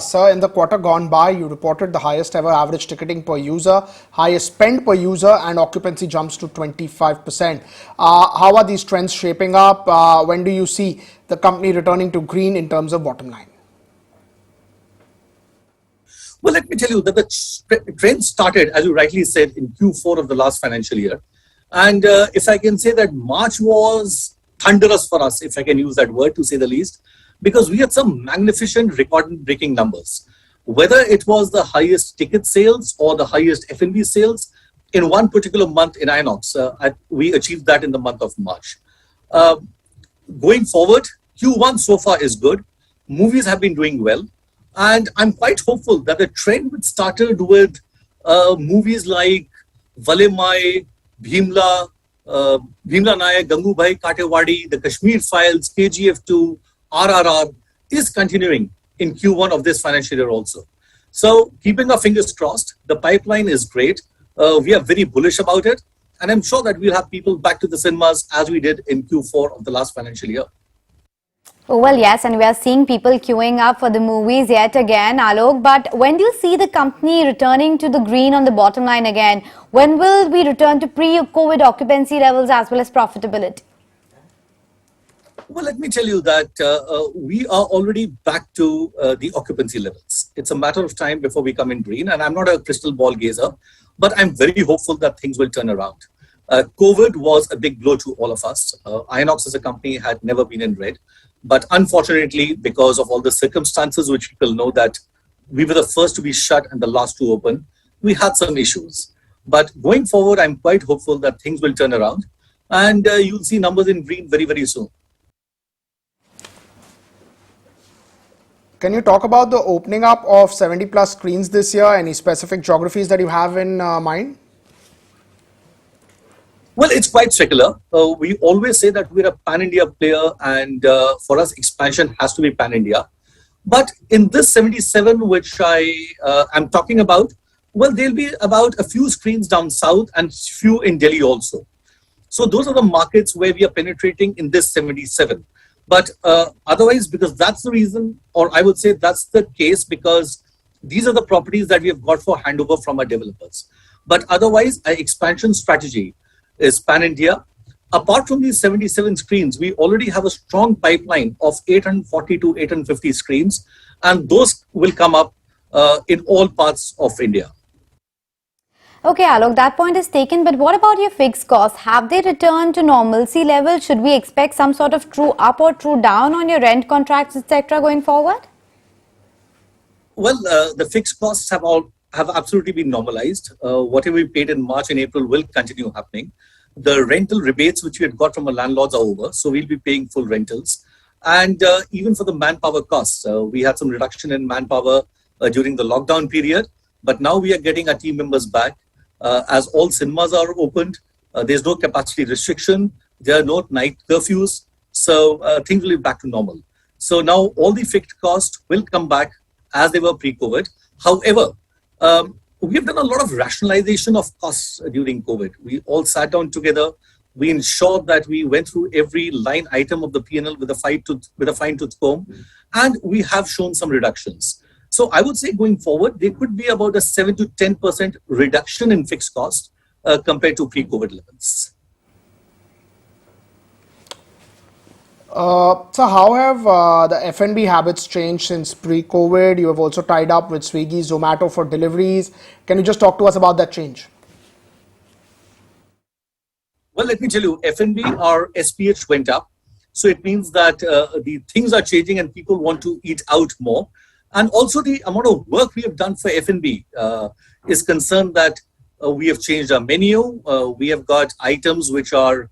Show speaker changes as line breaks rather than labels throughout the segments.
Sir, in the quarter gone by, you reported the highest ever average ticketing per user, highest spend per user, and occupancy jumps to 25%. How are these trends shaping up? When do you see the company returning to green in terms of bottom line?
Well, let me tell you that the trend started, as you rightly said, in Q4 of the last financial year. And if I can say that March was thunderous for us, if I can use that word to say the least, because we had some magnificent record-breaking numbers. Whether it was the highest ticket sales or the highest F&B sales in one particular month in Inox, we achieved that in the month of March. Going forward, Q1 so far is good. Movies have been doing well. And I'm quite hopeful that the trend which started with movies like Valemai, Bhimla, Bhimla Nayak, Gangubhai Katewadi, The Kashmir Files, KGF2, RRR is continuing in Q1 of this financial year also. So keeping our fingers crossed, the pipeline is great. We are very bullish about it. And I'm sure that we'll have people back to the cinemas as we did in Q4 of the last financial year.
Oh, well, yes, and we are seeing people queuing up for the movies yet again, Alok. But when do you see the company returning to the green on the bottom line again? When will we return to pre-COVID occupancy levels as well as profitability?
Well, let me tell you that we are already back to the occupancy levels. It's a matter of time before we come in green. And I'm not a crystal ball gazer, but I'm very hopeful that things will turn around. COVID was a big blow to all of us. Inox as a company had never been in red. But unfortunately, because of all the circumstances which people know that we were the first to be shut and the last to open, we had some issues. But going forward, I'm quite hopeful that things will turn around. And you'll see numbers in green very, very soon.
Can you talk about the opening up of 70 plus screens this year? Any specific geographies that you have in mind?
Well, it's quite secular. We always say that we're a pan-India player, and for us, expansion has to be pan-India. But in this 77, which I am talking about, well, there'll be about a few screens down south and few in Delhi also. So those are the markets where we are penetrating in this 77. But otherwise, because that's the reason, or I would say that's the case, because these are the properties that we have got for handover from our developers. But otherwise, our expansion strategy is pan-India. Apart from these 77 screens, we already have a strong pipeline of 840 to 850 screens, and those will come up in all parts of India.
Okay, Alok, that point is taken, but what about your fixed costs? Have they returned to normalcy level? Should we expect some sort of true up or true down on your rent contracts, etc. going forward?
Well, the fixed costs have absolutely been normalized. Whatever we paid in March and April will continue happening. The rental rebates which we had got from our landlords are over, so we'll be paying full rentals. And even for the manpower costs, we had some reduction in manpower during the lockdown period, but now we are getting our team members back. As all cinemas are opened, there's no capacity restriction, there are no night curfews, so things will be back to normal. So now all the fixed costs will come back as they were pre-COVID. However, we have done a lot of rationalization of costs during COVID. We all sat down together. We ensured that we went through every line item of the P&L with a fine-tooth comb, and we have shown some reductions. So I would say going forward, there could be about a 7 to 10% reduction in fixed cost compared to pre-COVID levels.
So how have the F&B habits changed since pre-COVID? You have also tied up with Swiggy, Zomato for deliveries. Can you just talk to us about that change?
Well, let me tell you, F&B, our SPH went up. So it means that the things are changing and people want to eat out more. And also the amount of work we have done for F&B is concerned that we have changed our menu. We have got items which are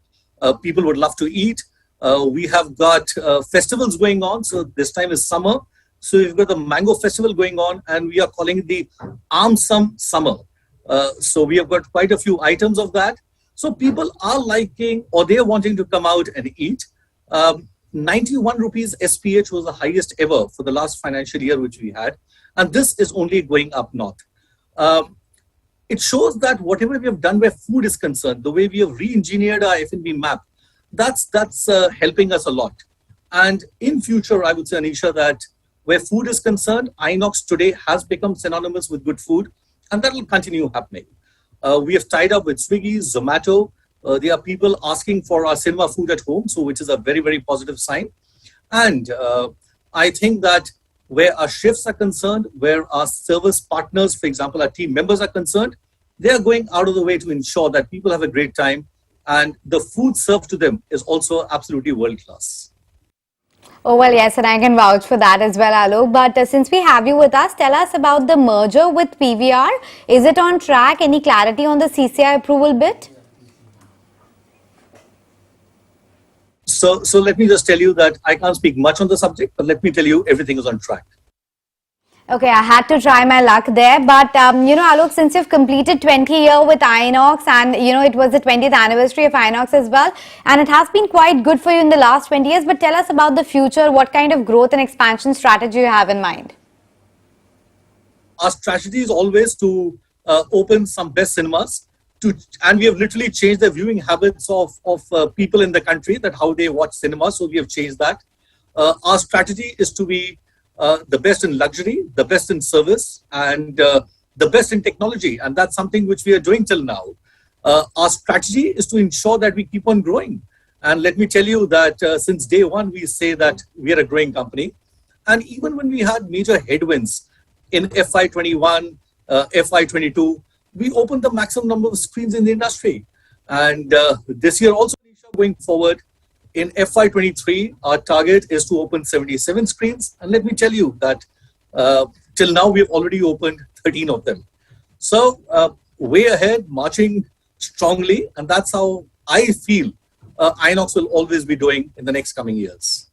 people would love to eat. We have got festivals going on. So this time is summer. So we've got the mango festival going on, and we are calling it the Amsam Summer. So we have got quite a few items of that. So people are liking, or they are wanting to come out and eat. 91 rupees SPH was the highest ever for the last financial year which we had. And this is only going up north. It shows that whatever we have done where food is concerned, the way we have re-engineered our F&B map, that's helping us a lot. And in future, I would say, Anisha, that where food is concerned, Inox today has become synonymous with good food, and that will continue happening. We have tied up with Swiggy, Zomato. There are people asking for our cinema food at home, so which is a very, very positive sign. And I think that where our chefs are concerned, where our service partners, for example, our team members are concerned, they are going out of the way to ensure that people have a great time, and the food served to them is also absolutely world class.
Oh, well, yes, and I can vouch for that as well, Alok. But since we have you with us, tell us about the merger with PVR. Is it on track? Any clarity on the CCI approval bit?
So let me just tell you that I can't speak much on the subject, but let me tell you everything is on track.
Okay, I had to try my luck there. But, Alok, since you've completed 20 years with Inox and, it was the 20th anniversary of Inox as well, and it has been quite good for you in the last 20 years. But tell us about the future. What kind of growth and expansion strategy you have in mind?
Our strategy is always to open some best cinemas, and we have literally changed the viewing habits of people in the country, that how they watch cinema. So we have changed that. Our strategy is to be the best in luxury, the best in service, and the best in technology. And that's something which we are doing till now. Our strategy is to ensure that we keep on growing. And let me tell you that since day one, we say that we are a growing company. And even when we had major headwinds in FY21, FY22, we opened the maximum number of screens in the industry. And this year also, going forward, in FY23, our target is to open 77 screens. And let me tell you that till now, we have already opened 13 of them. So way ahead, marching strongly. And that's how I feel Inox will always be doing in the next coming years.